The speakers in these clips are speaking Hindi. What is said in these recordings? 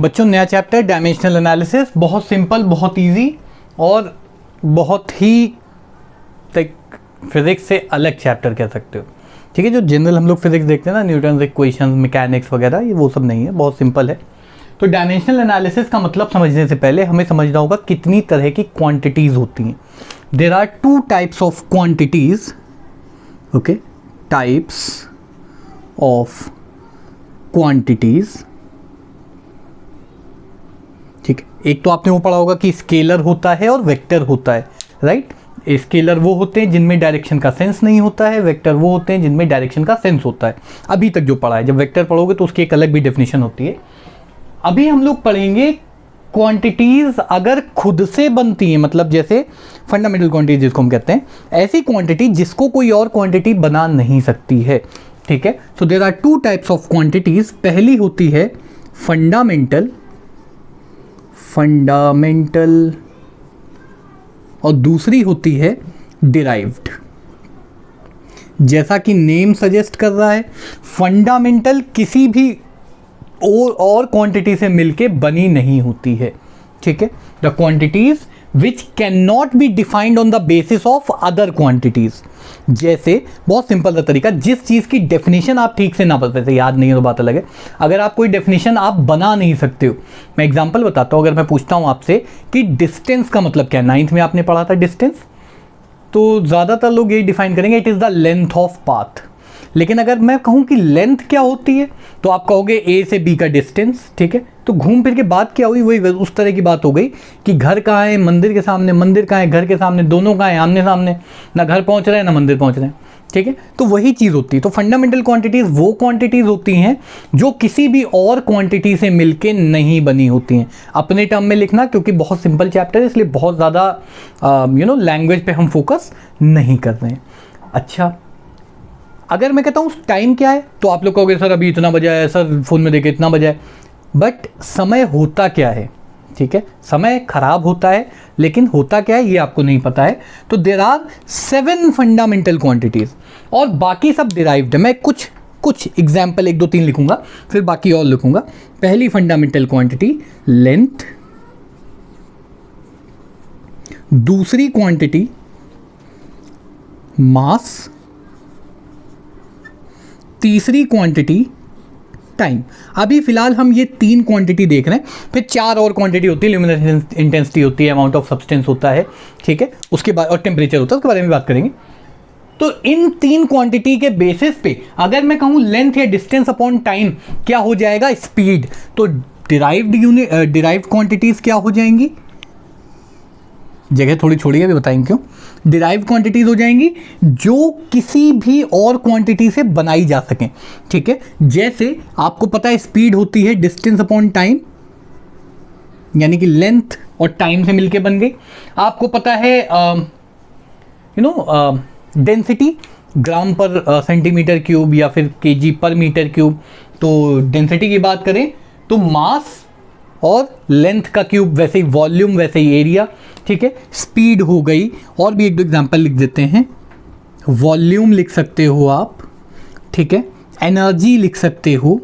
बच्चों नया चैप्टर डायमेंशनल एनालिसिस, बहुत सिंपल, बहुत इजी और बहुत ही फिजिक्स से अलग चैप्टर कह सकते हो। ठीक है, जो जनरल हम लोग फिजिक्स देखते हैं ना, न्यूटन इक्वेशंस, मैकेनिक्स वगैरह, ये वो सब नहीं है, बहुत सिंपल है। तो डायमेंशनल एनालिसिस का मतलब समझने से पहले हमें समझना होगा कितनी तरह की क्वांटिटीज़ होती हैं। There are two types of quantities, okay, types of quantities. ठीक है, एक तो आपने वो पढ़ा होगा कि स्केलर होता है और वेक्टर होता है, राइट। स्केलर वो होते हैं जिनमें डायरेक्शन का सेंस नहीं होता है, वेक्टर वो होते हैं जिनमें डायरेक्शन का सेंस होता है। अभी तक जो पढ़ा है, जब वेक्टर पढ़ोगे तो उसकी एक अलग भी डेफिनेशन होती है। अभी हम लोग पढ़ेंगे क्वांटिटीज़ अगर खुद से बनती हैं, मतलब जैसे फंडामेंटल क्वांटिटी जिसको हम कहते हैं, ऐसी क्वांटिटी जिसको कोई और क्वांटिटी बना नहीं सकती है। ठीक है, so there are two types of quantities. पहली होती है फंडामेंटल और दूसरी होती है डिराइव्ड। जैसा कि नेम सजेस्ट कर रहा है, फंडामेंटल किसी भी और क्वांटिटी से मिलके बनी नहीं होती है। ठीक है, the quantities which can not be defined on the basis of other quantities. जैसे बहुत सिंपल सा तरीका, जिस चीज़ की डेफिनेशन आप ठीक से ना बता, याद नहीं है तो बात अलग है। अगर आप कोई डेफिनेशन आप बना नहीं सकते हो, मैं एग्जांपल बताता हूँ। अगर मैं पूछता हूँ आपसे कि डिस्टेंस का मतलब क्या है, 9th में आपने पढ़ा था डिस्टेंस, तो ज़्यादातर लोग यही डिफाइन करेंगे, it is the length of path. लेकिन अगर मैं कहूँ कि लेंथ क्या होती है, तो आप कहोगे ए से बी का डिस्टेंस। ठीक है, तो घूम फिर के बात क्या हुई, वही उस तरह की बात हो गई कि घर कहाँ है मंदिर के सामने, मंदिर कहाँ है घर के सामने, दोनों कहाँ है आमने सामने, ना घर पहुँच रहे हैं ना मंदिर पहुँच रहे हैं। ठीक है, तो वही चीज़ होती है। तो फंडामेंटल क्वांटिटीज़ वो क्वांटिटीज़ होती हैं जो किसी भी और क्वांटिटी से मिलके नहीं बनी होती हैं। अपने टर्म में लिखना, क्योंकि बहुत सिंपल चैप्टर है, इसलिए बहुत ज़्यादा लैंग्वेज पे हम फोकस नहीं कर रहे हैं। अच्छा, अगर मैं कहता हूँ टाइम क्या है, तो आप लोग कहोगे सर अभी इतना बजा है, सर फ़ोन में देखे इतना बजा है। बट समय होता क्या है? ठीक है, समय खराब होता है, लेकिन होता क्या है ये आपको नहीं पता है। तो देयर आर 7 फंडामेंटल क्वांटिटीज़ और बाकी सब डिराइव्ड है। मैं कुछ एग्जाम्पल 1 2 3 लिखूंगा, फिर बाकी और लिखूंगा। पहली फंडामेंटल क्वांटिटी लेंथ, दूसरी क्वांटिटी मास, तीसरी क्वांटिटी टाइम। अभी फिलहाल हम ये 3 क्वांटिटी देख रहे हैं, फिर 4 और क्वांटिटी होती है। ल्यूमिनेसेंस इंटेंसिटी होती है, अमाउंट ऑफ सब्सटेंस होता है, ठीक है, उसके बाद और टेम्परेचर होता है, उसके बारे में बात करेंगे। तो इन 3 क्वांटिटी के बेसिस पे अगर मैं कहूँ लेंथ या डिस्टेंस अपॉन टाइम क्या हो जाएगा, स्पीड, तो डिराइव्ड क्वांटिटीज क्या हो जाएंगी, जगह थोड़ी छोड़ी है, अभी बताएंगे क्यों। डिराइव्ड क्वांटिटीज हो जाएंगी जो किसी भी और क्वांटिटी से बनाई जा सकें। ठीक है, जैसे आपको पता है स्पीड होती है डिस्टेंस अपॉन टाइम, यानी कि लेंथ और टाइम से मिलके बन गई। आपको पता है डेंसिटी, ग्राम पर सेंटीमीटर क्यूब या फिर केजी पर मीटर क्यूब। तो डेंसिटी की बात करें तो मास और लेंथ का क्यूब, वैसे ही वॉल्यूम, वैसे ही एरिया। ठीक है, स्पीड हो गई, और भी 1 2 एग्जाम्पल लिख देते हैं। वॉल्यूम लिख सकते हो आप, ठीक है, एनर्जी लिख सकते हो,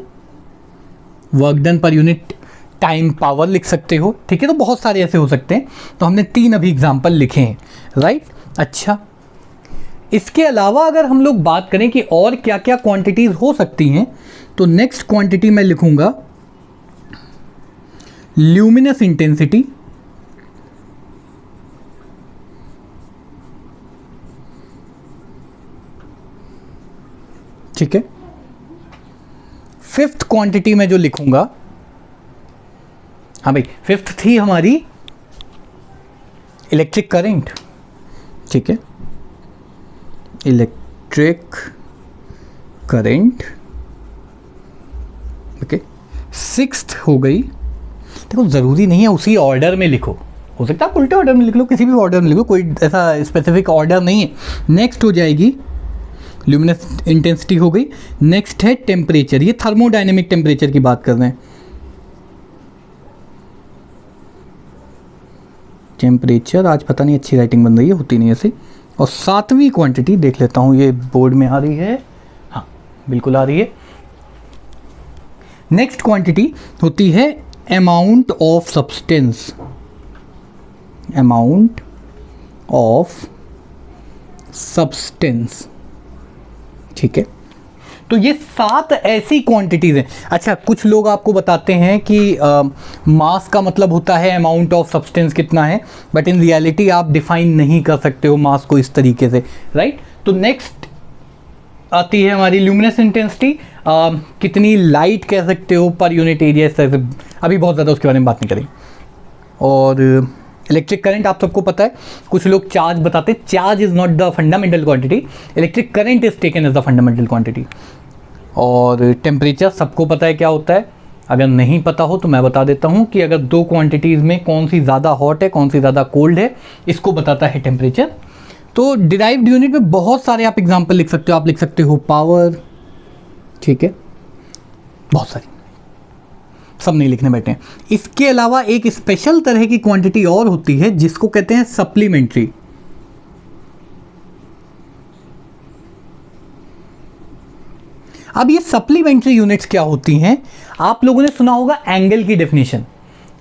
work done per unit time power लिख सकते हो। ठीक है, तो बहुत सारे ऐसे हो सकते हैं। तो हमने 3 अभी एग्जाम्पल लिखे हैं, राइट। अच्छा, इसके अलावा अगर हम लोग बात करें कि और क्या क्या क्वांटिटीज हो सकती हैं, तो नेक्स्ट क्वांटिटी मैं लिखूंगा ल्यूमिनस इंटेंसिटी, ठीक है। 5th क्वांटिटी में जो लिखूंगा, हाँ भाई 5th थी हमारी इलेक्ट्रिक करंट, ठीक है, इलेक्ट्रिक करंट, ओके। 6th हो गई, देखो ज़रूरी नहीं है उसी ऑर्डर में लिखो, हो सकता है आप उल्टे ऑर्डर में लिख लो, किसी भी ऑर्डर में लिखो, कोई ऐसा स्पेसिफिक ऑर्डर नहीं है। नेक्स्ट हो जाएगी ल्यूमिनस इंटेंसिटी हो गई। नेक्स्ट है टेम्परेचर, ये थर्मोडायनेमिक टेम्परेचर की बात कर रहे हैं। टेम्परेचर, आज पता नहीं अच्छी राइटिंग बन रही है, होती नहीं ऐसे। और 7वीं क्वांटिटी देख लेता हूँ, ये बोर्ड में आ रही है, हाँ बिल्कुल आ रही है। नेक्स्ट क्वांटिटी होती है amount of substance, amount of substance, ठीक है। तो ये 7 ऐसी क्वांटिटीज हैं। अच्छा, कुछ लोग आपको बताते हैं कि मास का मतलब होता है अमाउंट ऑफ सब्सटेंस कितना है, बट इन रियलिटी आप डिफाइन नहीं कर सकते हो मास को इस तरीके से, राइट। तो नेक्स्ट आती है हमारी ल्यूमिनस इंटेंसिटी, कितनी लाइट कह सकते हो पर यूनिट एरिया, इस तरह से अभी बहुत ज़्यादा उसके बारे में बात नहीं करेंगे। और इलेक्ट्रिक करंट आप सबको पता है, कुछ लोग चार्ज बताते हैं, charge is not the fundamental quantity, electric current is taken as the fundamental quantity. और टेम्परेचर सबको पता है क्या होता है, अगर नहीं पता हो तो मैं बता देता हूँ कि अगर दो क्वांटिटीज़ में कौन सी ज़्यादा हॉट है कौन सी ज़्यादा कोल्ड है, इसको बताता है टेम्परेचर। तो डिराइव्ड यूनिट में बहुत सारे आप एग्जाम्पल लिख सकते हो, आप लिख सकते हो पावर, ठीक है, बहुत सारी, सब नहीं लिखने बैठे हैं। इसके अलावा एक स्पेशल तरह की क्वांटिटी और होती है जिसको कहते हैं सप्लीमेंट्री। अब ये सप्लीमेंट्री यूनिट्स क्या होती हैं, आप लोगों ने सुना होगा एंगल की डेफिनेशन।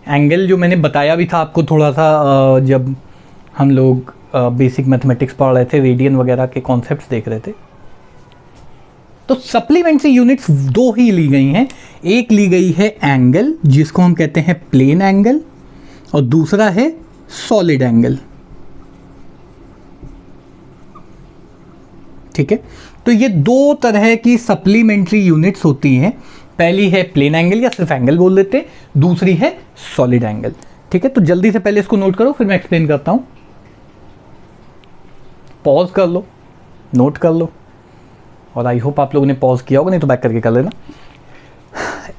एंगल जो मैंने बताया भी था आपको थोड़ा सा जब हम लोग बेसिक मैथमेटिक्स पढ़ रहे थे, रेडियन वगैरह के कॉन्सेप्ट्स देख रहे थे। तो सप्लीमेंट्री यूनिट्स दो ही ली गई हैं, एक ली गई है एंगल जिसको हम कहते हैं प्लेन एंगल, और दूसरा है सॉलिड एंगल, ठीक है। तो ये दो तरह की सप्लीमेंट्री यूनिट्स होती हैं, पहली है प्लेन एंगल या सिर्फ एंगल बोल देते हैं, दूसरी है सॉलिड एंगल, ठीक है। तो जल्दी से पहले इसको नोट करो फिर मैं एक्सप्लेन करता हूं। पॉज कर लो, नोट कर लो, और आई होप आप लोगों ने पॉज किया होगा, नहीं तो बैक करके कर लेना।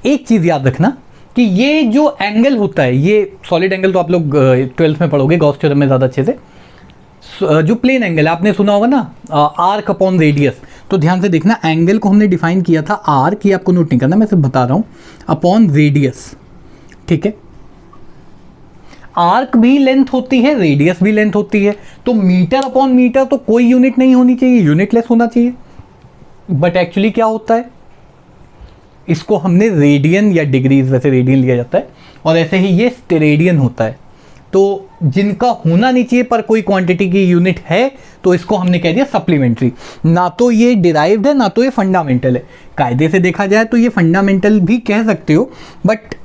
एक चीज़ याद रखना कि ये जो एंगल होता है, ये सॉलिड एंगल तो आप लोग 12th में पढ़ोगे गॉस थ्योरम में ज़्यादा अच्छे से। जो प्लेन एंगल है आपने सुना होगा ना, आर्क अपॉन रेडियस, तो ध्यान से देखना, एंगल को हमने डिफाइन किया था आर्क, ये आपको नोट नहीं करना, मैं सिर्फ बता रहा हूँ, अपॉन रेडियस, ठीक है। आर्क भी लेंथ होती है, रेडियस भी लेंथ होती है, तो मीटर अपॉन मीटर तो कोई यूनिट नहीं होनी चाहिए, यूनिटलेस होना चाहिए। बट एक्चुअली क्या होता है, इसको हमने रेडियन या डिग्रीज, वैसे रेडियन लिया जाता है, और ऐसे ही ये स्टेरेडियन होता है। तो जिनका होना नहीं चाहिए पर कोई क्वांटिटी की यूनिट है, तो इसको हमने कह दिया सप्लीमेंट्री। ना तो ये डिराइव्ड है ना तो ये फंडामेंटल है। कायदे से देखा जाए तो ये फंडामेंटल भी कह सकते हो, बट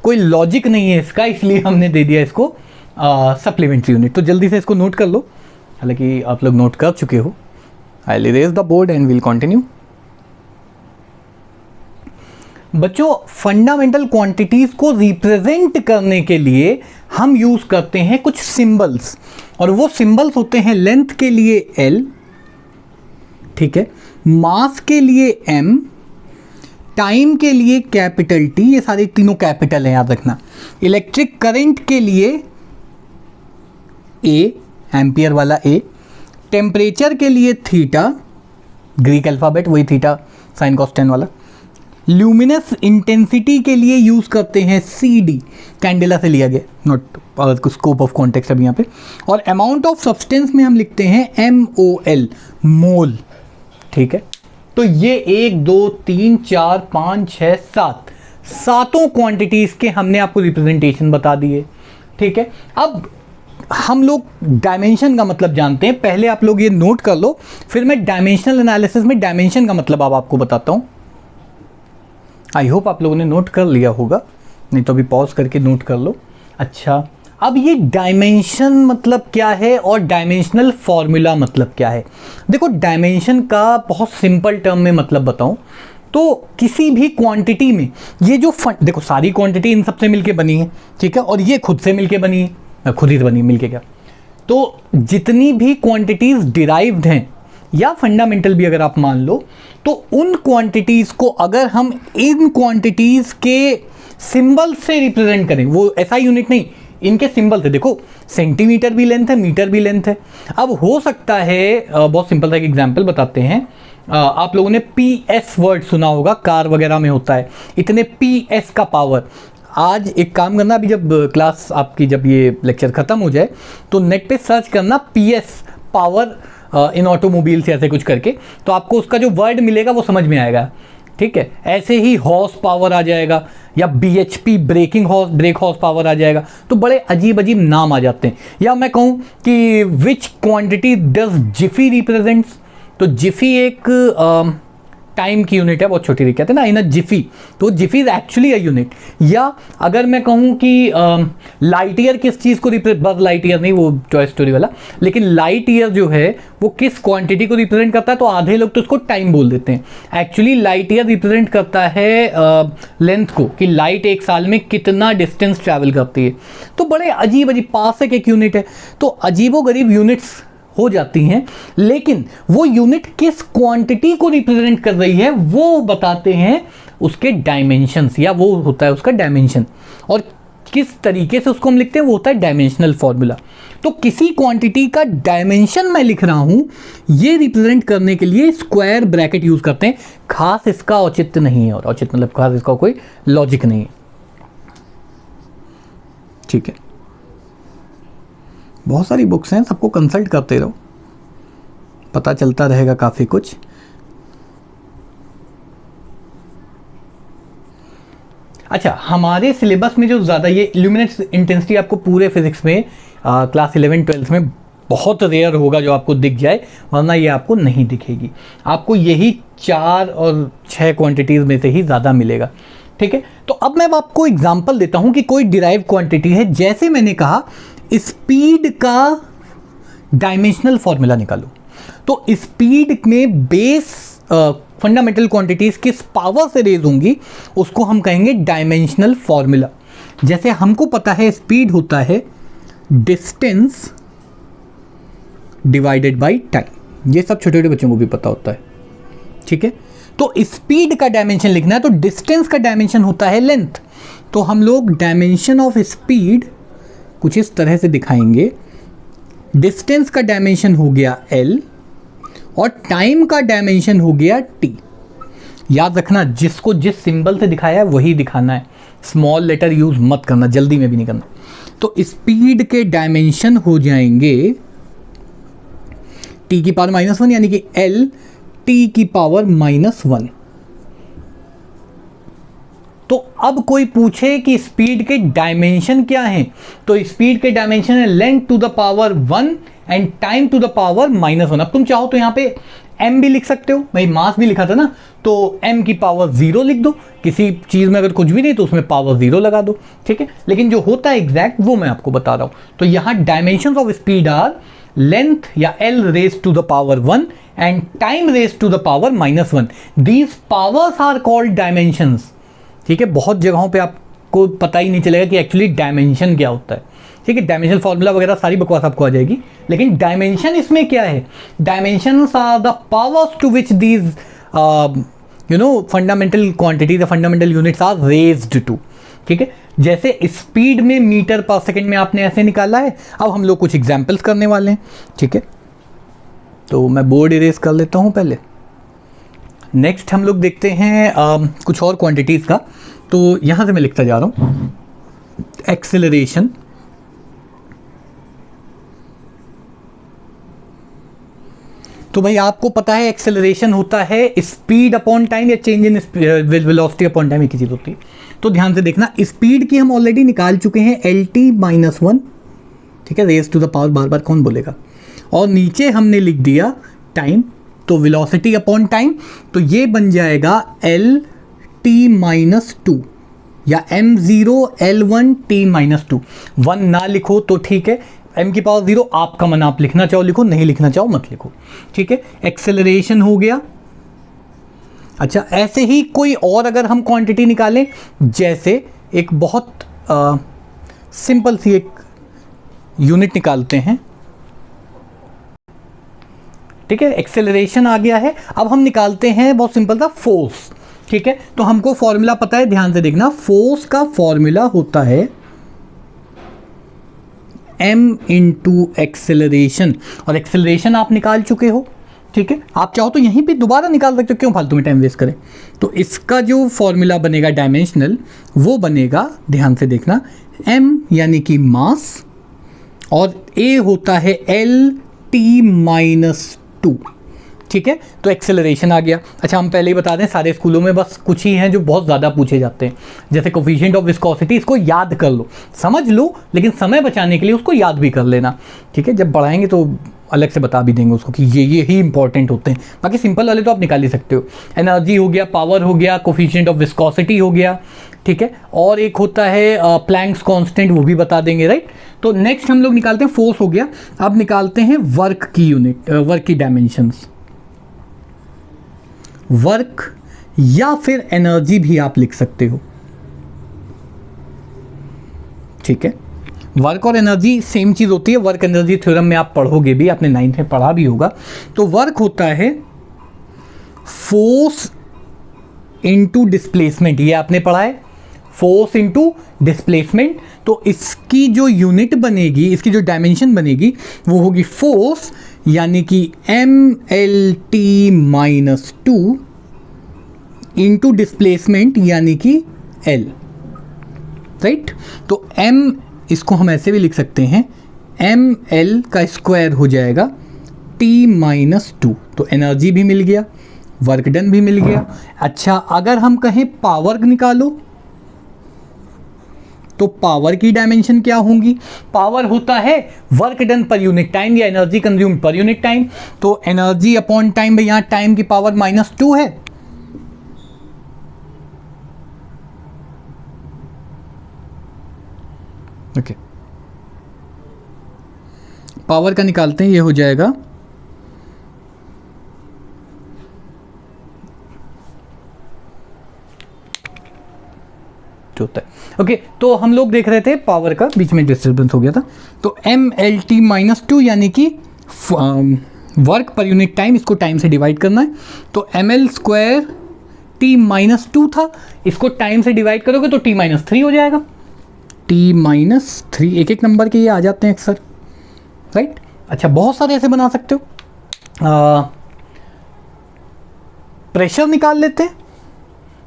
कोई लॉजिक नहीं है इसका, इसलिए हमने दे दिया इसको सप्लीमेंट्री यूनिट। तो जल्दी से इसको नोट कर लो, हालांकि आप लोग नोट कर चुके हो। I will erase the board and will continue. बच्चों, फंडामेंटल क्वांटिटीज को रिप्रेजेंट करने के लिए हम यूज करते हैं कुछ सिंबल्स, और वो सिंबल्स होते हैं लेंथ के लिए L, ठीक है, मास के लिए M, टाइम के लिए कैपिटल T, ये सारे तीनों कैपिटल हैं याद रखना, इलेक्ट्रिक करंट के लिए A, एम्पियर वाला A, टेम्परेचर के लिए थीटा, ग्रीक अल्फाबेट वही थीटा साइन कॉस टेन वाला, ल्यूमिनस इंटेंसिटी के लिए यूज करते हैं CD, कैंडेला से लिया गया, नॉट स्कोप ऑफ कॉन्टेक्स्ट अब यहाँ पे, और अमाउंट ऑफ सब्सटेंस में हम लिखते हैं MOL, मोल, ठीक है। तो ये 1 2 3 4 5 6 7 सातों क्वांटिटीज के हमने आपको रिप्रेजेंटेशन बता दिए, ठीक है। अब हम लोग डायमेंशन का मतलब जानते हैं, पहले आप लोग ये नोट कर लो, फिर मैं डायमेंशनल एनालिसिस में डायमेंशन का मतलब अब आपको बताता हूं। आई होप आप लोगों ने नोट कर लिया होगा, नहीं तो अभी पॉज करके नोट कर लो। अच्छा, अब ये डायमेंशन मतलब क्या है और डायमेंशनल फॉर्मूला मतलब क्या है। देखो, डायमेंशन का बहुत सिंपल टर्म में मतलब बताऊं तो किसी भी क्वांटिटी में ये जो देखो सारी क्वांटिटी इन सबसे मिलके बनी है, ठीक है, और ये खुद से मिलके बनी है, खुद ही बनी है मिलके क्या, तो जितनी भी क्वांटिटीज डिराइव्ड हैं या फंडामेंटल भी अगर आप मान लो, तो उन क्वांटिटीज को अगर हम इन क्वांटिटीज के सिंबल से रिप्रेजेंट करें, वो ऐसा यूनिट नहीं, इनके सिंबल थे, देखो सेंटीमीटर भी लेंथ है, मीटर भी लेंथ है। अब हो सकता है, बहुत सिंपल सा एक एग्जांपल बताते हैं, आप लोगों ने PS वर्ड सुना होगा, कार वगैरह में होता है, इतने PS का पावर। आज एक काम करना, अभी जब क्लास आपकी, जब ये लेक्चर खत्म हो जाए तो नेट पे सर्च करना PS पावर इन ऑटोमोबाइल से ऐसे कुछ करके, तो आपको उसका जो वर्ड मिलेगा वो समझ में आएगा। ठीक है, ऐसे ही हॉर्स पावर आ जाएगा, या BHP ब्रेक हॉर्स पावर आ जाएगा। तो बड़े अजीब अजीब नाम आ जाते हैं। या मैं कहूँ कि विच क्वांटिटी डज जिफी रिप्रेजेंट्स, तो जिफी एक टाइम की यूनिट है, बहुत छोटी कहते हैं ना इन अ जिफी, तो Zifi is actually a unit. या अगर मैं कहूँ कि लाइट ईयर किस चीज़ को रिप्रेजेंट, बस लाइट ईयर नहीं, वो टॉय स्टोरी वाला, लेकिन लाइट ईयर जो है वो किस क्वांटिटी को रिप्रेजेंट करता है, तो आधे लोग तो उसको टाइम बोल देते हैं। एक्चुअली लाइट ईयर रिप्रेजेंट करता है लेंथ को, कि लाइट एक साल में कितना डिस्टेंस ट्रैवल करती है। तो बड़े अजीब अजीब, पार्सेक एक यूनिट है, तो अजीबोगरीब यूनिट्स हो जाती हैं, लेकिन वो यूनिट किस क्वांटिटी को रिप्रेजेंट कर रही है वो बताते हैं उसके डायमेंशंस, या वो होता है उसका डायमेंशन। और किस तरीके से उसको हम लिखते हैं वो होता है डायमेंशनल फॉर्मूला। तो किसी क्वांटिटी का डायमेंशन मैं लिख रहा हूं, ये रिप्रेजेंट करने के लिए स्क्वायर ब्रैकेट यूज करते हैं। खास इसका औचित्य नहीं है, और औचित्य मतलब खास इसका कोई लॉजिक नहीं है, ठीक है। बहुत सारी बुक्स हैं, सबको कंसल्ट करते रहो, पता चलता रहेगा काफ़ी कुछ। अच्छा, हमारे सिलेबस में जो ज़्यादा ये इल्यूमिनेट इंटेंसिटी आपको पूरे फिजिक्स में क्लास 11-12 में बहुत रेयर होगा जो आपको दिख जाए, वरना ये आपको नहीं दिखेगी। आपको यही 4 और 6 क्वांटिटीज़ में से ही ज़्यादा मिलेगा, ठीक है। तो अब मैं आपको एग्जांपल देता हूँ कि कोई डिराइव क्वांटिटी है, जैसे मैंने कहा स्पीड का डायमेंशनल फॉर्मूला निकालो। तो स्पीड में बेस फंडामेंटल क्वांटिटीज किस पावर से रेज होंगी उसको हम कहेंगे डायमेंशनल फॉर्मूला। जैसे हमको पता है स्पीड होता है डिस्टेंस डिवाइडेड बाय टाइम, ये सब छोटे छोटे बच्चों को भी पता होता है, ठीक है। तो स्पीड का डायमेंशन लिखना है, तो डिस्टेंस का डायमेंशन होता है लेंथ। तो हम लोग डायमेंशन ऑफ स्पीड कुछ इस तरह से दिखाएंगे। डिस्टेंस का डायमेंशन हो गया L और टाइम का डायमेंशन हो गया T। याद रखना, जिसको जिस सिंबल से दिखाया है वही दिखाना है, स्मॉल लेटर यूज मत करना, जल्दी में भी नहीं करना। तो स्पीड के डायमेंशन हो जाएंगे T की पावर -1, यानी कि L T की पावर -1। तो अब कोई पूछे कि स्पीड के डायमेंशन क्या हैं, तो स्पीड के डायमेंशन है length to the power 1 and time to the power -1। अब तुम चाहो तो यहाँ पे m भी लिख सकते हो, भाई मास भी लिखा था ना, तो m की पावर 0 लिख दो। किसी चीज़ में अगर कुछ भी नहीं तो उसमें पावर 0 लगा दो, ठीक है। लेकिन जो होता है एग्जैक्ट वो मैं आपको बता रहा हूँ। तो यहाँ dimension of speed are length या L raise to the power 1 and time raise to the power -1। These powers are called dimensions, ठीक है। बहुत जगहों पे आपको पता ही नहीं चलेगा कि एक्चुअली डायमेंशन क्या होता है, ठीक है। डायमेंशन फॉर्मूला वगैरह सारी बकवास आपको आ जाएगी, लेकिन डायमेंशन इसमें क्या है, dimensions are the powers to which these fundamental quantities, fundamental units are raised to, ठीक है। जैसे स्पीड में मीटर पर सेकेंड में आपने ऐसे निकाला है, अब हम लोग कुछ एग्जाम्पल्स करने वाले हैं, ठीक है। तो मैं बोर्ड इरेज कर लेता हूँ पहले। नेक्स्ट हम लोग देखते हैं कुछ और क्वांटिटीज़ का। तो यहाँ से मैं लिखता जा रहा हूँ एक्सेलरेशन, तो भाई आपको पता है एक्सेलरेशन होता है स्पीड अपॉन टाइम या change in velocity upon time, एक ही चीज़ होती है। तो ध्यान से देखना, स्पीड की हम ऑलरेडी निकाल चुके हैं LT -1, ठीक है, रेज टू द पावर, बार बार कौन बोलेगा। और नीचे हमने लिख दिया टाइम, तो वेलोसिटी अपॉन टाइम, तो ये बन जाएगा LT -2 या m0 L1 T -2। 1 ना लिखो तो ठीक है, m की पावर 0 आपका मन, आप लिखना चाहो लिखो, नहीं लिखना चाहो मत लिखो, ठीक है। एक्सेलरेशन हो गया। अच्छा, ऐसे ही कोई और अगर हम क्वांटिटी निकालें, जैसे एक बहुत सिंपल सी एक यूनिट निकालते हैं, ठीक है। एक्सेलरेशन आ गया है, अब हम निकालते हैं बहुत सिंपल सा फोर्स, ठीक है। तो हमको फॉर्मूला पता है, ध्यान से देखना, फोर्स का फॉर्मूला होता है m इंटू एक्सेलरेशन, और एक्सेलरेशन आप निकाल चुके हो, ठीक है। आप चाहो तो यहीं पे दोबारा निकाल सकते हो, क्यों फालतू में टाइम वेस्ट करें। तो इसका जो फॉर्मूला बनेगा डायमेंशनल, वो बनेगा, ध्यान से देखना, m यानी कि मास, और a होता है LT -2, ठीक है, तो एक्सेलरेशन आ गया। अच्छा, हम पहले ही बता दें सारे स्कूलों में बस कुछ ही हैं जो बहुत ज़्यादा पूछे जाते हैं, जैसे कोफिशिएंट ऑफ विस्कोसिटी, इसको याद कर लो, समझ लो, लेकिन समय बचाने के लिए उसको याद भी कर लेना, ठीक है। जब बढ़ाएंगे तो अलग से बता भी देंगे उसको कि ये ही इंपॉर्टेंट होते हैं, बाकी सिंपल वाले तो आप निकाल ही सकते हो। एनर्जी हो गया, पावर हो गया, कोफिशिएंट ऑफ विस्कोसिटी हो गया, ठीक है, और एक होता है प्लैंक्स कांस्टेंट, वो भी बता देंगे, राइट। तो नेक्स्ट हम लोग निकालते हैं फोर्स हो गया, अब निकालते हैं वर्क की यूनिट, वर्क की डायमेंशंस। वर्क या फिर एनर्जी भी आप लिख सकते हो, ठीक है। वर्क और एनर्जी सेम चीज़ होती है, वर्क एनर्जी थ्योरम में आप पढ़ोगे भी, आपने 9th में पढ़ा भी होगा। तो वर्क होता है फोर्स इनटू डिस्प्लेसमेंट, ये आपने पढ़ा है, फोर्स इनटू डिस्प्लेसमेंट। तो इसकी जो यूनिट बनेगी, इसकी जो डायमेंशन बनेगी वो होगी फोर्स, यानी कि mlt-2 इंटू डिस्प्लेसमेंट यानी कि l, राइट। तो m, इसको हम ऐसे भी लिख सकते हैं, ml का स्क्वायर हो जाएगा t-2। तो एनर्जी भी मिल गया, वर्क डन भी मिल गया। अच्छा, अगर हम कहें पावर निकालो तो पावर की डायमेंशन क्या होंगी? पावर होता है work done per unit time या energy consume per unit time. तो एनर्जी अपॉन टाइम, भाई यहां टाइम की पावर -2 है, ओके। पावर का निकालते हैं, ये हो जाएगा होता है, ओके। तो हम लोग देख रहे थे पावर का, बीच में डिस्टर्बेंस हो गया था। तो mlt-2 यानी कि वर्क पर यूनिट टाइम, इसको टाइम से डिवाइड करना है। तो ml² t-2 था, इसको टाइम से डिवाइड करोगे तो t-3 हो जाएगा। t-3, एक एक नंबर के ये आ जाते हैं अक्सर, राइट। अच्छा, बहुत सारे ऐसे बना सकते हो। प्रेशर निकाल लेते हैं,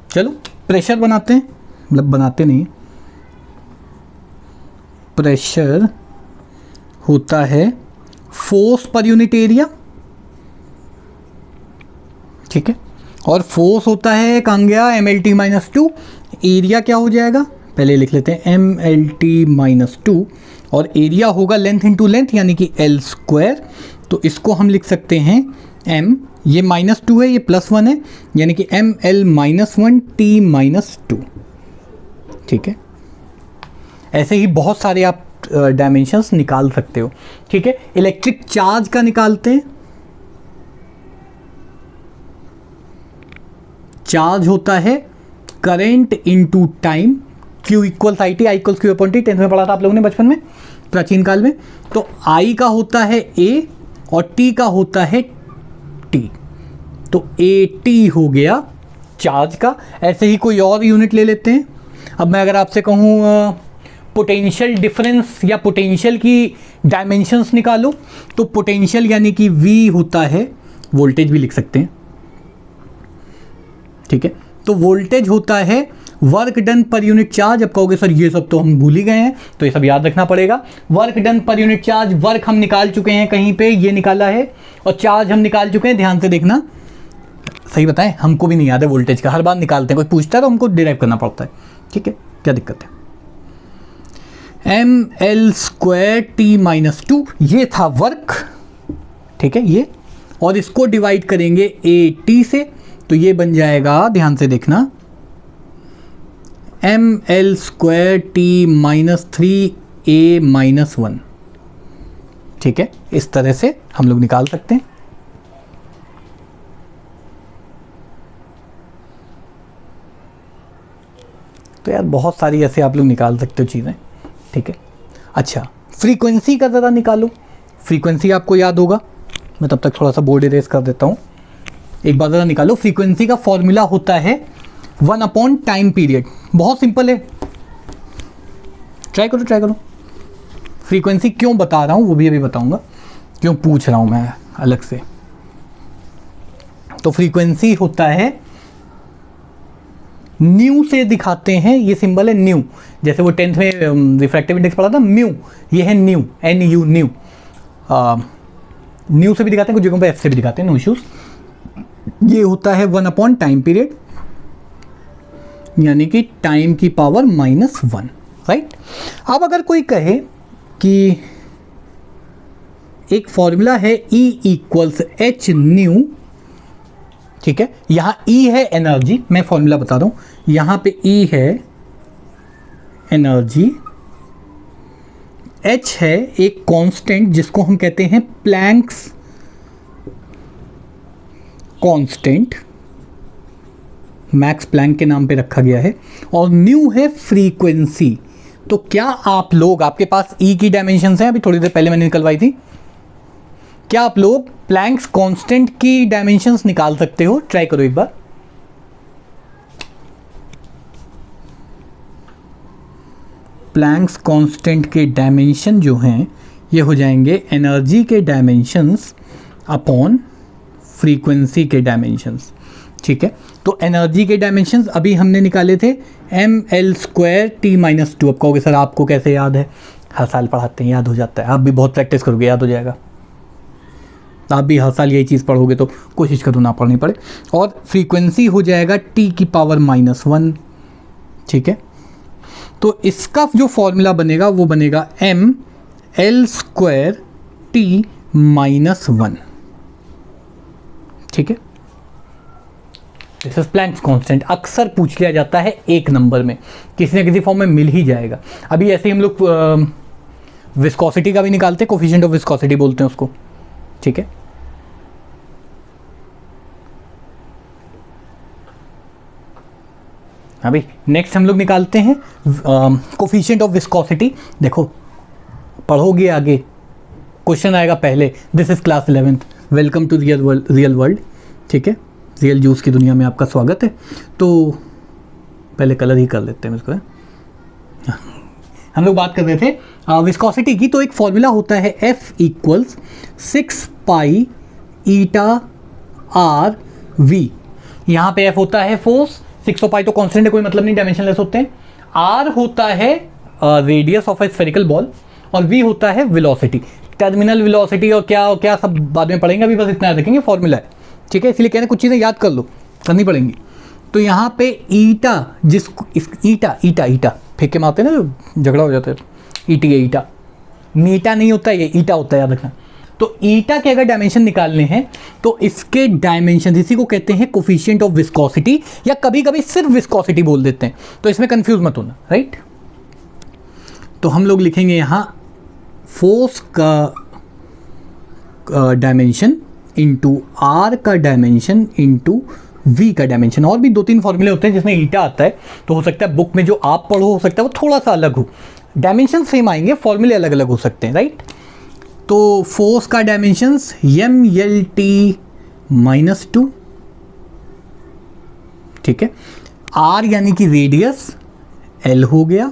चलो प्रेशर बनाते हैं, मतलब बनाते नहीं, प्रेशर होता है फोर्स पर यूनिट एरिया, ठीक है। और फोर्स होता है, कहाँ गया, mlt-2, एरिया क्या हो जाएगा, पहले लिख लेते हैं mlt-2, और एरिया होगा लेंथ इंटू लेंथ यानी कि l²। तो इसको हम लिख सकते हैं m, ये -2 है, ये +1 है, यानी कि ml-1 t-2, ठीक है। ऐसे ही बहुत सारे आप डायमेंशंस निकाल सकते हो, ठीक है। इलेक्ट्रिक चार्ज का निकालते हैं। चार्ज होता है current into time, Q equal IT, I equal Q/T, 10th में पढ़ा था आप लोगों ने बचपन में, प्राचीन काल में। तो I का होता है A और T का होता है T, तो AT हो गया चार्ज का। ऐसे ही कोई और यूनिट ले लेते हैं। अब मैं अगर आपसे कहूँ पोटेंशियल डिफरेंस या पोटेंशियल की डायमेंशंस निकालो, तो पोटेंशियल यानी कि V होता है, वोल्टेज भी लिख सकते हैं, ठीक है। तो वोल्टेज होता है work done per unit charge. अब कहोगे सर ये सब तो हम भूल ही गए हैं, तो ये सब याद रखना पड़ेगा। Work done per unit charge, work हम निकाल चुके हैं कहीं पे, ये निकाला है, और चार्ज हम निकाल चुके हैं, ध्यान से देखना, सही बताएं, हमको भी नहीं याद है वोल्टेज का, हर बार निकालते हैं, कोई पूछता है तो हमको डिराइव करना पड़ता है, ठीक है, क्या दिक्कत है। ml² t-2, ये था वर्क, ठीक है, ये, और इसको डिवाइड करेंगे AT से, तो ये बन जाएगा, ध्यान से देखना, ml² t-3a-1, ठीक है। इस तरह से हम लोग निकाल सकते हैं। तो यार बहुत सारी ऐसे आप लोग निकाल सकते हो चीज़ें, ठीक है। अच्छा, फ्रीक्वेंसी का ज़रा निकालो। फ्रीक्वेंसी आपको याद होगा, मैं तब तक थोड़ा सा बोर्ड इरेज कर देता हूँ, एक बार ज़रा निकालो। फ्रीक्वेंसी का फॉर्मूला होता है 1 टाइम पीरियड, बहुत सिंपल है, ट्राई करो। फ्रीक्वेंसी क्यों बता रहा हूँ वो भी अभी बताऊँगा, क्यों पूछ रहा हूँ मैं अलग से। तो फ्रीक्वेंसी होता है, न्यू से दिखाते हैं, ये सिंबल है न्यू, जैसे वो 10th में रिफ्रैक्टिव इंडेक्स पढ़ा था, म्यू, ये है न्यू, NU, न्यू। न्यू से भी दिखाते हैं, कुछ जगहों पे F से भी दिखाते हैं, नो इश्यूज। ये होता है 1 अपॉन टाइम पीरियड, यानी कि टाइम की पावर -1, राइट। अब अगर कोई कहे कि एक फॉर्मूला है E इक्वल्स एच न्यू, ठीक है, यहां E है एनर्जी, मैं फॉर्मूला बता रहा हूं, यहां पे E है एनर्जी, H है एक कांस्टेंट जिसको हम कहते हैं प्लैंक्स कांस्टेंट, मैक्स प्लैंक के नाम पे रखा गया है, और न्यू है फ्रीक्वेंसी। तो क्या आप लोग, आपके पास E की डायमेंशंस हैं, अभी थोड़ी देर पहले मैंने निकलवाई थी, क्या आप लोग प्लैंक्स कांस्टेंट की डायमेंशंस निकाल सकते हो? ट्राई करो एक बार। प्लैंक्स कांस्टेंट के डायमेंशन जो हैं ये हो जाएंगे एनर्जी के डायमेंशंस अपॉन फ्रीक्वेंसी के डायमेंशंस, ठीक है। तो एनर्जी के डायमेंशंस अभी हमने निकाले थे ml² t-2। अब कहोगे सर आपको कैसे याद है? हर साल पढ़ाते हैं, याद हो जाता है। आप भी बहुत प्रैक्टिस करोगे, याद हो जाएगा। आप भी हर साल यही चीज़ पढ़ोगे, तो कोशिश करो ना पढ़नी पड़े। और फ्रीक्वेंसी हो जाएगा t⁻⁻1, ठीक है। तो इसका जो फॉर्मूला बनेगा वो बनेगा ml² t-1, ठीक है। This is Planck's constant. अक्सर पूछ लिया जाता है एक नंबर में, किसी न किसी फॉर्म में मिल ही जाएगा। अभी ऐसे ही हम लोग विस्कोसिटी का भी निकालते हैं, कोफिशिएंट ऑफ विस्कोसिटी बोलते हैं उसको, ठीक है। अभी नेक्स्ट हम लोग निकालते हैं कोफिशिएंट ऑफ विस्कोसिटी। देखो पढ़ोगे आगे, क्वेश्चन आएगा पहले, this is class 11th, welcome to real world, ठीक है। रियल जूस की दुनिया में आपका स्वागत है। तो पहले कलर ही कर लेते हैं इसको। हम लोग बात कर रहे थे विस्कोसिटी की। तो एक फॉर्मूला होता है F equals 6 pi eta r v. यहाँ पे F होता है फोर्स, 6 पाई तो कांस्टेंट है, कोई मतलब नहीं, डायमेंशनलेस होते हैं। R होता है radius of A spherical ball, और V होता है वेलोसिटी। टर्मिनल वेलोसिटी और क्या सब बाद में पढ़ेंगे, अभी बस इतना याद रखेंगे, फॉर्मूला है, ठीक है। इसलिए कहने कुछ चीज़ें याद कर लो, करनी पड़ेंगी। तो यहाँ पे ईटा, जिसको ईटा फेंक के मारते हैं ना, जो झगड़ा हो जाता है, ईटा मीटा नहीं होता, ये ईटा होता है, याद रखना। तो ईटा के अगर डायमेंशन निकालने हैं तो इसके डायमेंशन, इसी को कहते हैं कोफिशिएंट ऑफ विस्कोसिटी, या कभी कभी सिर्फ विस्कोसिटी बोल देते हैं, तो इसमें कंफ्यूज मत होना, राइट। तो हम लोग लिखेंगे यहाँ फोर्स का डायमेंशन इंटू आर का डायमेंशन इंटू वी का डायमेंशन। और भी 2-3 फॉर्मूले होते हैं जिसमें ईटा आता है, तो हो सकता है बुक में जो आप पढ़ो हो सकता है वो थोड़ा सा अलग हो, डायमेंशन सेम आएंगे, फॉर्मूले अलग अलग हो सकते हैं, राइट। तो फोर्स का डायमेंशंस mlt-2, ठीक है। आर यानी कि रेडियस एल हो गया,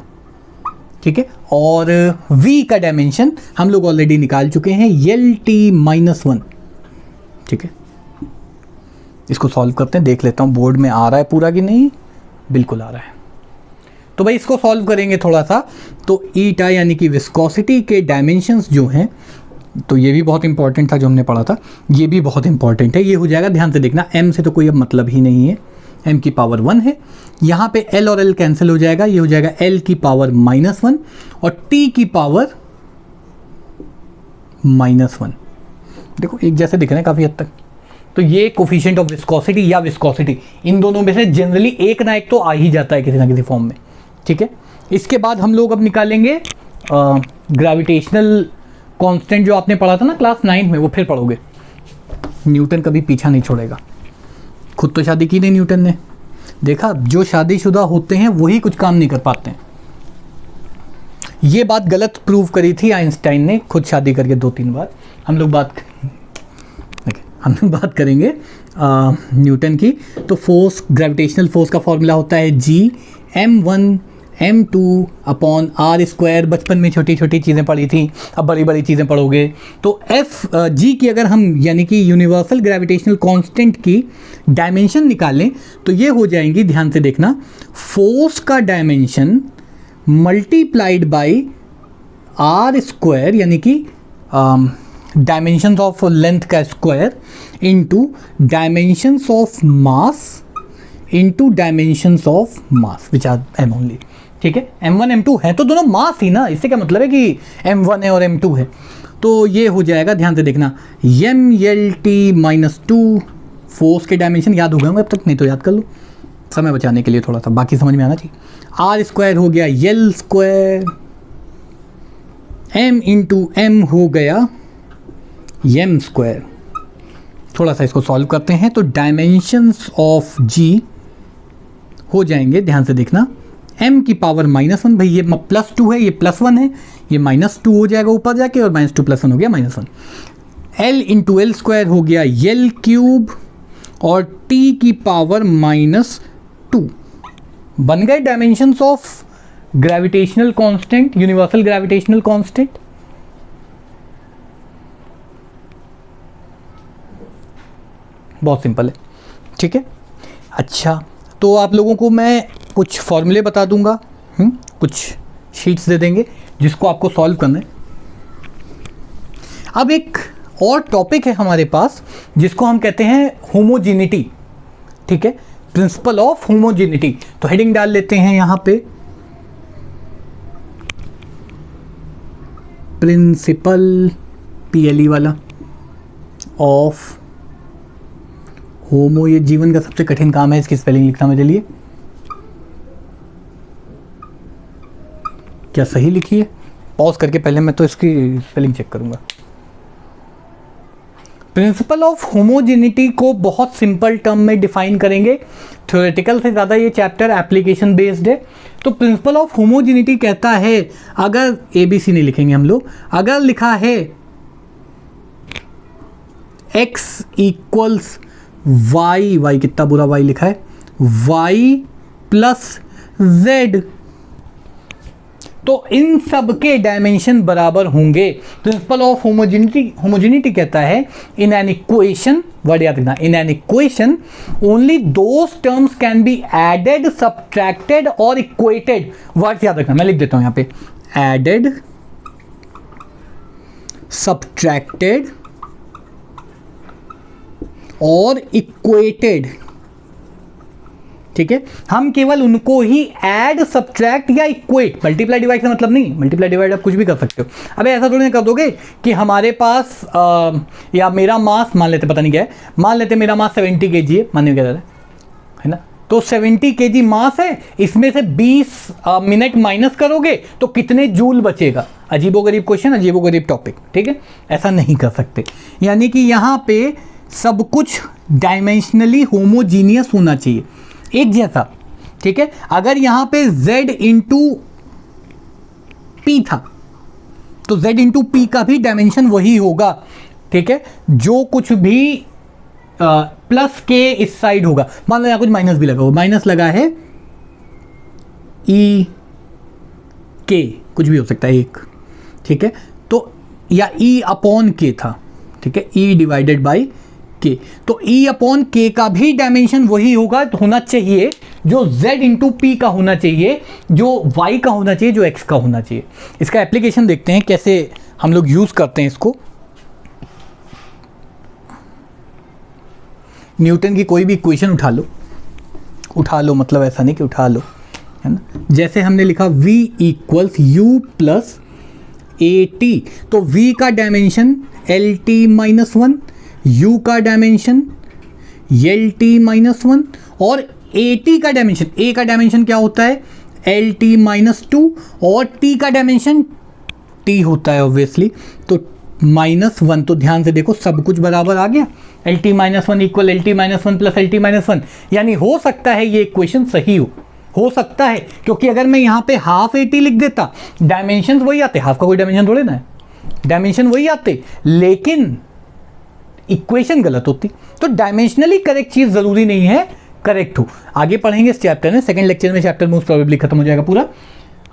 ठीक है। और v का डायमेंशन हम लोग ऑलरेडी निकाल चुके हैं, lt-1, ठीक है। इसको सॉल्व करते हैं, देख लेता हूँ बोर्ड में आ रहा है पूरा कि नहीं। बिल्कुल आ रहा है। तो भाई इसको सॉल्व करेंगे थोड़ा सा। तो ईटा यानी कि विस्कोसिटी के डायमेंशंस जो हैं, तो ये भी बहुत इंपॉर्टेंट था जो हमने पढ़ा था, ये भी बहुत इंपॉर्टेंट है, ये हो जाएगा, ध्यान से देखना, m से तो कोई अब मतलब ही नहीं है, m की पावर 1 है। यहाँ पे l और l कैंसिल हो जाएगा, ये हो जाएगा l की पावर -1 और t की पावर -1। देखो एक जैसे दिख रहे हैं काफ़ी हद तक। तो ये कोफिशिएंट ऑफ विस्कोसिटी या विस्कोसिटी, इन दोनों में से जनरली एक ना एक तो आ ही जाता है किसी ना किसी फॉर्म में, ठीक है। इसके बाद हम लोग अब निकालेंगे ग्रेविटेशनल कांस्टेंट, जो आपने पढ़ा था ना क्लास 9 में, वो फिर पढ़ोगे। न्यूटन कभी पीछा नहीं छोड़ेगा। खुद तो शादी की नहीं न्यूटन ने, देखा जो शादीशुदा होते हैं वही कुछ काम नहीं कर पाते हैं। ये बात गलत प्रूव करी थी आइंस्टाइन ने, खुद शादी करके 2-3 बार। हम लोग बात करेंगे न्यूटन की। तो फोर्स, ग्रेविटेशनल फोर्स का फॉर्मूला होता है G(m1m2)/r²। बचपन में छोटी छोटी चीज़ें पढ़ी थी, अब बड़ी बड़ी चीज़ें पढ़ोगे। तो G की अगर हम यानी कि यूनिवर्सल ग्रेविटेशनल कांस्टेंट की डायमेंशन निकालें तो ये हो जाएंगी, ध्यान से देखना, फोर्स का डायमेंशन मल्टीप्लाइड बाई r² यानी कि डायमेंशंस ऑफ लेंथ का square into dimensions of mass into dimensions of mass which are m only. ठीक है, m1 m2 है तो दोनों मास ही ना, इससे क्या मतलब है कि m1 है और m2 है। तो ये हो जाएगा, ध्यान से देखना, mLT-2 फोर्स के डायमेंशन याद हो गए होंगे अब तक, नहीं तो याद कर लो समय बचाने के लिए, थोड़ा सा बाकी समझ में आना चाहिए। आर स्क्वायर हो गया यल स्क्वायर, m इंटू एम हो गया एम स्क्वायर। थोड़ा सा इसको सॉल्व करते हैं तो डायमेंशंस ऑफ g हो जाएंगे, ध्यान से देखना, m की पावर -1, भाई ये +2 है, ये +1 है, ये -2 हो जाएगा ऊपर जाके, और -2 + 1 हो गया -1। l इंटू एल स्क्वायर हो गया यल क्यूब, और t की पावर -2 बन गए dimensions of gravitational constant, universal gravitational constant. बहुत सिंपल है, ठीक है। अच्छा, तो आप लोगों को मैं कुछ फॉर्मूले बता दूंगा, कुछ शीट्स दे देंगे जिसको आपको सॉल्व करना है। अब एक और टॉपिक है हमारे पास जिसको हम कहते हैं होमोजेनिटी, ठीक है, प्रिंसिपल ऑफ होमोजेनिटी। तो हेडिंग डाल लेते हैं यहां पे, प्रिंसिपल PLE वाला ऑफ होमो, ये जीवन का सबसे कठिन काम है इसकी स्पेलिंग लिखना में। चलिए, क्या सही लिखी है? पॉज करके पहले मैं तो इसकी स्पेलिंग चेक करूंगा। प्रिंसिपल ऑफ होमोजेनिटी को बहुत सिंपल टर्म में डिफाइन करेंगे, थ्योरेटिकल से ज़्यादा ये चैप्टर एप्लीकेशन बेस्ड है। तो प्रिंसिपल ऑफ होमोजेनिटी कहता है, अगर ABC नहीं लिखेंगे हम लोग, अगर लिखा है x इक्वल्स y कितना बुरा y लिखा है, y प्लस z, तो इन सब के डायमेंशन बराबर होंगे। प्रिंसिपल ऑफ होमोजेनिटी कहता है, इन एन इक्वेशन, वर्ड याद रखना, in an equation only those terms can be added, subtracted और इक्वेटेड। वर्ड याद रखना, मैं लिख देता हूं यहां पे, एडेड, सब्ट्रैक्टेड और इक्वेटेड। ठीक है, हम केवल उनको ही ऐड, सब्ट्रैक्ट या इक्वेट, मल्टीप्लाई डिवाइड का मतलब नहीं, मल्टीप्लाई डिवाइड आप कुछ भी कर सकते हो। अबे ऐसा थोड़ी ना कर दोगे कि हमारे पास या मेरा मास मान लेते, पता नहीं क्या है, मान लेते मेरा मास 70 kg है, मानने क्या है ना, तो 70 kg मास है, इसमें से 20 मिनट माइनस करोगे तो कितने जूल बचेगा। अजीबोगरीब क्वेश्चन, अजीबोगरीब टॉपिक, ठीक है, ऐसा नहीं कर सकते। यानी कि यहाँ पे सब कुछ डायमेंशनली होमोजीनियस होना चाहिए, एक जैसा, ठीक है। अगर यहां पे z इंटू पी था तो z इंटू पी का भी डायमेंशन वही होगा, ठीक है। जो कुछ भी प्लस के इस साइड होगा, मान लो यहां कुछ माइनस भी लगा हो, माइनस लगा है ई के, कुछ भी हो सकता है एक, ठीक है, तो या ई अपॉन के था, ठीक है, ई डिवाइडेड बाई के, तो E अपॉन के का भी डायमेंशन वही होगा, तो होना चाहिए जो Z इंटू पी का होना चाहिए, जो Y का होना चाहिए, जो X का होना चाहिए। इसका एप्लीकेशन देखते हैं कैसे हम लोग यूज करते हैं इसको। न्यूटन की कोई भी इक्वेशन उठा लो मतलब ऐसा नहीं कि उठा लो, है ना। जैसे हमने लिखा V equals U plus AT, तो V का डायमेंशन LT-1, U का डायमेंशन LT-1 और AT का डायमेंशन, A का डायमेंशन क्या होता है LT-2 और T का डायमेंशन T होता है ऑब्वियसली, तो -1। तो ध्यान से देखो सब कुछ बराबर आ गया, LT-1 equal LT-1 plus LT-1, यानी हो सकता है ये इक्वेशन सही हो सकता है, क्योंकि अगर मैं यहाँ पे हाफ AT लिख देता, डायमेंशन वही आते, हाफ का कोई डायमेंशन थोड़े ना है, डायमेंशन वही आते, लेकिन इक्वेशन गलत होती। तो डायमेंशनली करेक्ट चीज जरूरी नहीं है करेक्ट हो। आगे पढ़ेंगे इस चैप्टर में, सेकंड लेक्चर में चैप्टर मोस्ट प्रोबेबली खत्म हो जाएगा पूरा।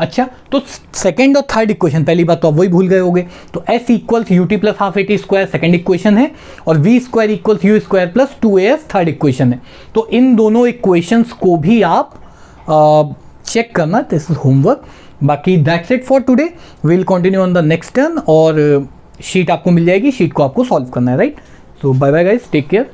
अच्छा, तो सेकंड और थर्ड इक्वेशन, पहली बात तो आप वही भूल गए होंगे, तो S equals UT plus half AT square second equation है, और V square equals U square plus 2AS third equation है। तो इन दोनों इक्वेशंस को भी आप चेक करना, दिस इज होमवर्क। बाकी that's it for today, will continue on the next turn, और शीट आपको मिल जाएगी, शीट को आपको सॉल्व करना है, right. So bye bye guys, take care.